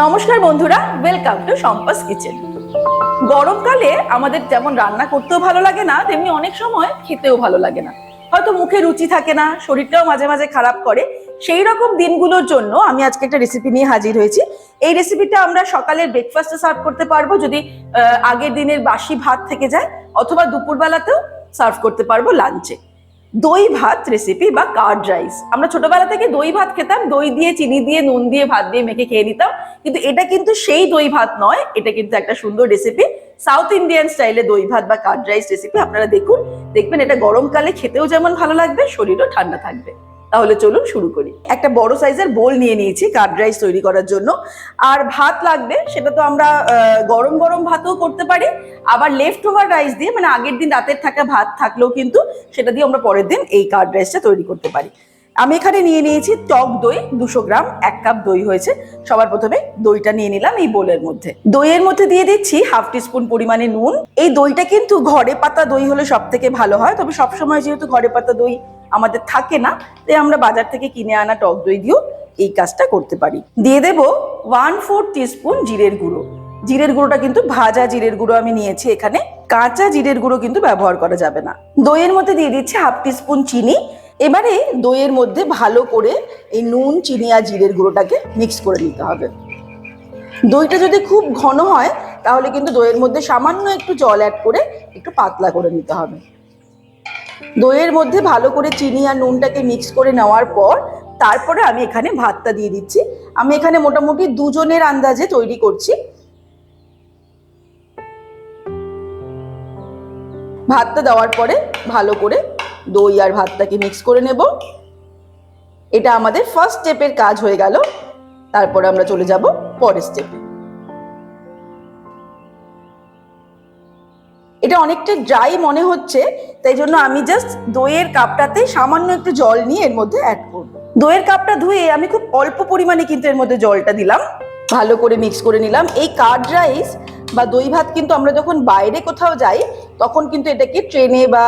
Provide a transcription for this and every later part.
নমস্কার বন্ধুরা, welcome to সম্পাস kitchen. গরমকালে আমাদের যেমন রান্না করতেও ভালো লাগে না, তেমনি অনেক সময় খেতেও ভালো লাগে না। হয়তো মুখে রুচি থাকে না, শরীরটাও মাঝে মাঝে খারাপ করে। সেই রকম দিনগুলোর জন্য আমি আজকে একটা রেসিপি নিয়ে হাজির হয়েছি। এই রেসিপিটা আমরা সকালের ব্রেকফাস্টে সার্ভ করতে পারবো যদি আগের দিনের বাসি ভাত থেকে যায়, অথবা দুপুরবেলাতেও সার্ভ করতে পারবো লাঞ্চে। দই ভাত রেসিপি বা কার্ড রাইস। আমরা ছোটবেলা থেকে দই ভাত খেতাম, দই দিয়ে, চিনি দিয়ে, নুন দিয়ে, ভাত দিয়ে মেখে খেয়ে নিতাম। কিন্তু এটা কিন্তু সেই দই ভাত নয়, এটা কিন্তু একটা সুন্দর রেসিপি, সাউথ ইন্ডিয়ান স্টাইলে দই ভাত বা কার্ড রাইস রেসিপি। আপনারা দেখবেন এটা গরমকালে খেতেও যেমন ভালো লাগবে, শরীরও ঠান্ডা থাকবে। তাহলে চলুন শুরু করি। একটা বড় সাইজের বোল নিয়ে নিয়েছি কার্ড রাইস তৈরি করার জন্য। আর ভাত লাগবে, সেটা তো আমরা গরম গরম ভাতও করতে পারি, আবার লেফট ওভার রাইস দিয়ে, মানে আগের দিন রাতের থাকা ভাত থাকলেও কিন্তু সেটা দিয়ে আমরা পরের দিন এই কার্ড রাইসটা তৈরি করতে পারি। আমি এখানে নিয়ে নিয়েছি টক দই 200 গ্রাম, 1 কাপ দই হয়েছে। সবার প্রথমে দইটা নিয়ে নিলাম এই বোলের মধ্যে। দইয়ের মধ্যে দিয়ে দিচ্ছি হাফ টিস্পুন পরিমাণে নুন। এই দইটা কিন্তু ঘরে পাতা দই হলে সব থেকে ভালো হয়, তবে সবসময় যেহেতু ঘরে পাতা দই আমাদের থাকে না, তাই আমরা বাজার থেকে কিনে আনা টক দই দিয়েও এই কাজটা করতে পারি। দিয়ে দেব 1/4 টিস্পুন জিরের গুঁড়ো। জিরের গুঁড়োটা কিন্তু ভাজা জিরের গুঁড়ো আমি নিয়েছি এখানে, কাঁচা জিরের গুঁড়ো কিন্তু ব্যবহার করা যাবে না। দইয়ের মধ্যে দিয়ে দিচ্ছি হাফ টিস্পুন চিনি। এবারে দইয়ের মধ্যে ভালো করে এই নুন, চিনি আর জিরের গুঁড়োটাকে মিক্স করে নিতে হবে। দইটা যদি খুব ঘন হয় তাহলে কিন্তু দইয়ের মধ্যে সামান্য একটু জল অ্যাড করে একটু পাতলা করে নিতে হবে। দইয়ের মধ্যে ভালো করে চিনি আর নুনটাকে মিক্স করে নেওয়ার পর তারপরে আমি এখানে ভাতটা দিয়ে দিচ্ছি। আমি এখানে মোটামুটি 2 জনের আন্দাজে তৈরি করছি। ভাতটা দেওয়ার পরে ভালো করে দই আর ভাতটাকে মিক্স করে নেব। এটা আমাদের ফার্স্ট স্টেপের কাজ হয়ে গেল। তারপরে আমরা চলে যাব পরের স্টেপে। এটা অনেকটা ড্রাই মনে হচ্ছে, তাই জন্য আমি জাস্ট দইয়ের কাপটাতে সামান্য একটু জল নিয়ে এর মধ্যে অ্যাড করব। দইয়ের কাপটা ধুয়ে আমি খুব অল্প পরিমাণে কিন্তু এর মধ্যে জলটা দিলাম, ভালো করে মিক্স করে নিলাম। এই কার্ড রাইস বা দই ভাত কিন্তু আমরা যখন বাইরে কোথাও যাই তখন কিন্তু এটাকে ট্রেনে বা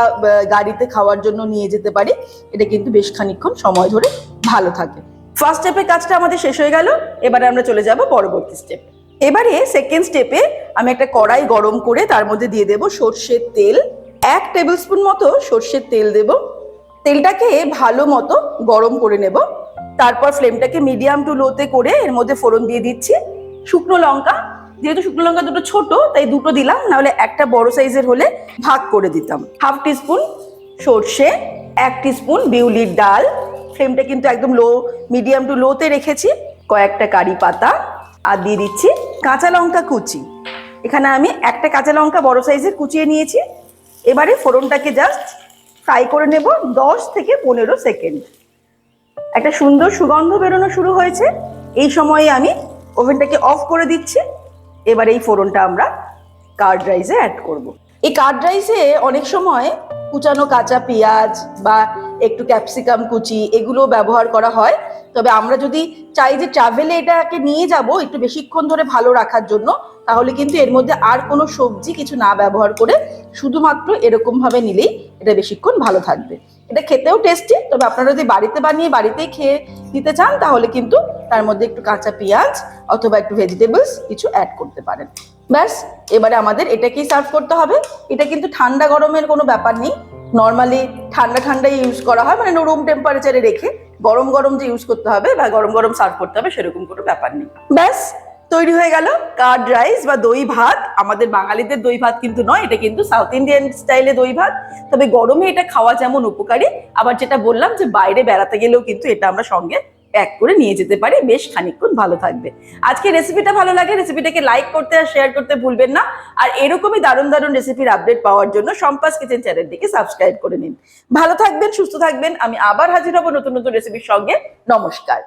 গাড়িতে খাওয়ার জন্য নিয়ে যেতে পারি। এটা কিন্তু বেশ খানিকক্ষণ সময় ধরে ভালো থাকে। ফার্স্ট স্টেপের কাজটা আমাদের শেষ হয়ে গেল, এবারে আমরা চলে যাব পরবর্তী স্টেপ। এবারে সেকেন্ড স্টেপে আমি একটা কড়াই গরম করে তার মধ্যে দিয়ে দেব সর্ষের তেল। 1 টেবিল স্পুন মতো সর্ষের তেল দেব। তেলটাকে ভালো মতো গরম করে নেব। তারপর ফ্লেমটাকে মিডিয়াম টু লোতে করে এর মধ্যে ফোড়ন দিয়ে দিচ্ছি শুকনো লঙ্কা। যেহেতু শুকনো লঙ্কা দুটো ছোট তাই দুটো দিলাম, নাহলে একটা বড় সাইজের হলে ভাগ করে দিতাম। হাফ টিস্পুন সর্ষে, 1 টিস্পুন বিউলির ডাল। ফ্লেমটা কিন্তু একদম লো, মিডিয়াম টু লোতে রেখেছি। কয়েকটা কারি পাতা আর দিয়ে দিচ্ছি কাঁচা লঙ্কা কুচি। এখানে আমি একটা কাঁচা লঙ্কা বড় সাইজের কুচিয়ে নিয়েছি। এবারে ফোড়নটাকে জাস্ট ফ্রাই করে নেব 10 থেকে 15 সেকেন্ড। একটা সুন্দর সুগন্ধ বেরোনো শুরু হয়েছে, এই সময়ে আমি ওভেনটাকে অফ করে দিচ্ছি। এবার এই ফোড়নটা আমরা কার্ড রাইসে অ্যাড করব। এই কার্ড রাইসে অনেক সময় কুচানো কাঁচা পেঁয়াজ বা একটু ক্যাপসিকাম কুচি এগুলো ব্যবহার করা হয়, তবে আমরা যদি চাই যে ট্রাভেলে এটাকে নিয়ে যাব একটু বেশিক্ষণ ধরে ভালো রাখার জন্য, তাহলে কিন্তু এর মধ্যে আর কোনো সবজি কিছু না ব্যবহার করে শুধুমাত্র এরকম ভাবে নিলেই এটা বেশিক্ষণ ভালো থাকবে। এটা খেতেও টেস্টি, তবে আপনারা যদি বাড়িতে বানিয়ে বাড়িতেই খেয়ে দিতে চান তাহলে কিন্তু তার মধ্যে একটু কাঁচা পেঁয়াজ অথবা একটু ভেজিটেবলস কিছু অ্যাড করতে পারেন। ব্যাস, এবারে আমাদের এটাকেই সার্ভ করতে হবে। এটা কিন্তু ঠান্ডা গরমের কোনো ব্যাপার নেই, নর্মালি ঠান্ডা ঠান্ডাই ইউজ করা হয়, মানে রুম টেম্পারেচারে রেখে। গরম গরম যে ইউজ করতে হবে বা গরম গরম সার্ভ করতে হবে সেরকম কোনো ব্যাপার নেই। ব্যাস, তৈরি হয়ে গেল কার্ড রাইস বা দই ভাত। আমাদের বাঙালিদের দই ভাত কিন্তু নয়, এটা কিন্তু সাউথ ইন্ডিয়ান স্টাইলে দই ভাত। তবে গরমে এটা খাওয়া যেমন উপকারী, আবার যেটা বললাম যে বাইরে বেড়াতে গেলেও কিন্তু এটা আমরা সঙ্গে প্যাক করে নিয়ে যেতে পারি, বেশ খানিকক্ষণ ভালো থাকবে। আজকে রেসিপিটা ভালো লাগে, রেসিপিটাকে লাইক করতে আর শেয়ার করতে ভুলবেন না। আর এরকমই দারুণ দারুণ রেসিপির আপডেট পাওয়ার জন্য সম্পাস কিচেন চ্যানেলটিকে সাবস্ক্রাইব করে নিন। ভালো থাকবেন, সুস্থ থাকবেন। আমি আবার হাজির হব নতুন নতুন রেসিপির সঙ্গে। নমস্কার।